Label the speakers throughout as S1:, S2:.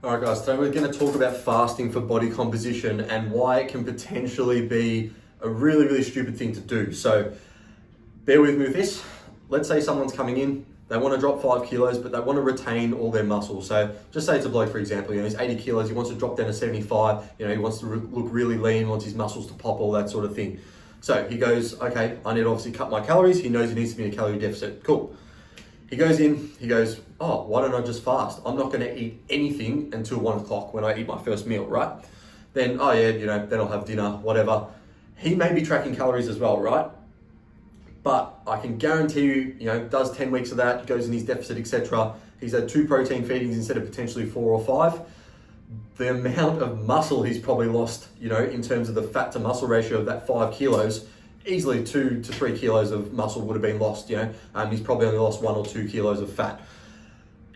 S1: All right guys, today we're going to talk about fasting for body composition and why it can potentially be a really, really stupid thing to do. So bear with me with this. Let's say someone's coming in, they want to drop 5 kilos, but they want to retain all their muscle. So just say it's a bloke, for example, he's 80 kilos, he wants to drop down to 75, he wants to look really lean, wants his muscles to pop, all that sort of thing. So he goes, okay, I need to obviously cut my calories. He knows he needs to be in a calorie deficit. Cool. He goes in, he goes, oh, why don't I just fast? I'm not gonna eat anything until 1 o'clock when I eat my first meal, right? Then, oh yeah, then I'll have dinner, whatever. He may be tracking calories as well, right? But I can guarantee you, does 10 weeks of that, goes in his deficit, etc. He's had 2 protein feedings instead of potentially 4 or 5. The amount of muscle he's probably lost, in terms of the fat to muscle ratio of that 5 kilos, easily 2 to 3 kilos of muscle would have been lost, he's probably only lost 1 or 2 kilos of fat.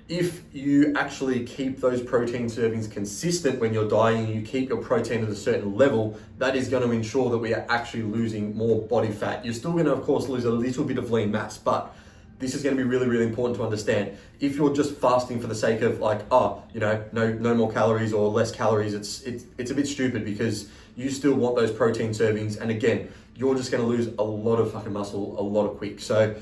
S1: If you actually keep those protein servings consistent when you're dieting, you keep your protein at a certain level, that is going to ensure that we are actually losing more body fat. You're still going to, of course, lose a little bit of lean mass, but this is going to be really, really important to understand. If you're just fasting for the sake of no more calories or less calories, it's a bit stupid because you still want those protein servings. And again, you're just going to lose a lot of fucking muscle a lot of quick. So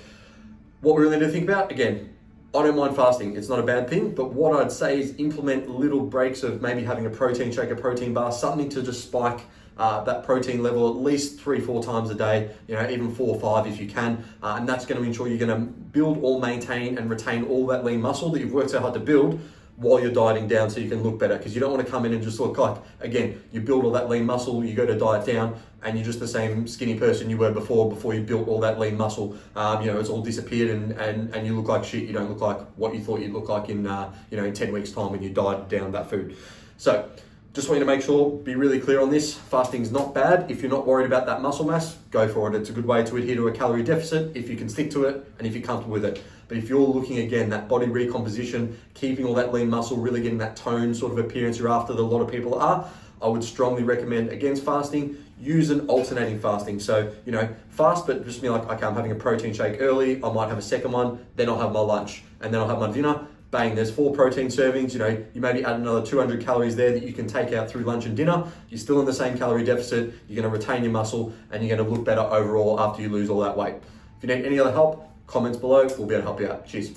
S1: what we really need to think about, again, I don't mind fasting. It's not a bad thing, but what I'd say is implement little breaks of maybe having a protein shake, a protein bar, something to just spike that protein level at least 3-4 times a day, even 4 or 5 if you can. And that's going to ensure you're going to build or maintain and retain all that lean muscle that you've worked so hard to build while you're dieting down so you can look better. Because you don't want to come in and just look like, again, you build all that lean muscle, you go to diet down, and you're just the same skinny person you were before you built all that lean muscle. It's all disappeared and you look like shit. You don't look like what you thought you'd look like in 10 weeks time when you dieted down that food. So just want you to make sure, be really clear on this. Fasting's not bad. If you're not worried about that muscle mass, go for it. It's a good way to adhere to a calorie deficit if you can stick to it and if you're comfortable with it. But if you're looking, again, that body recomposition, keeping all that lean muscle, really getting that tone sort of appearance you're after that a lot of people are, I would strongly recommend against fasting, use an alternating fasting. So, fast, but just be like, okay, I'm having a protein shake early, I might have a second one, then I'll have my lunch, and then I'll have my dinner. Bang, there's 4 protein servings, you maybe add another 200 calories there that you can take out through lunch and dinner. You're still in the same calorie deficit, you're gonna retain your muscle, and you're gonna look better overall after you lose all that weight. If you need any other help, comments below, we'll be able to help you out. Cheers.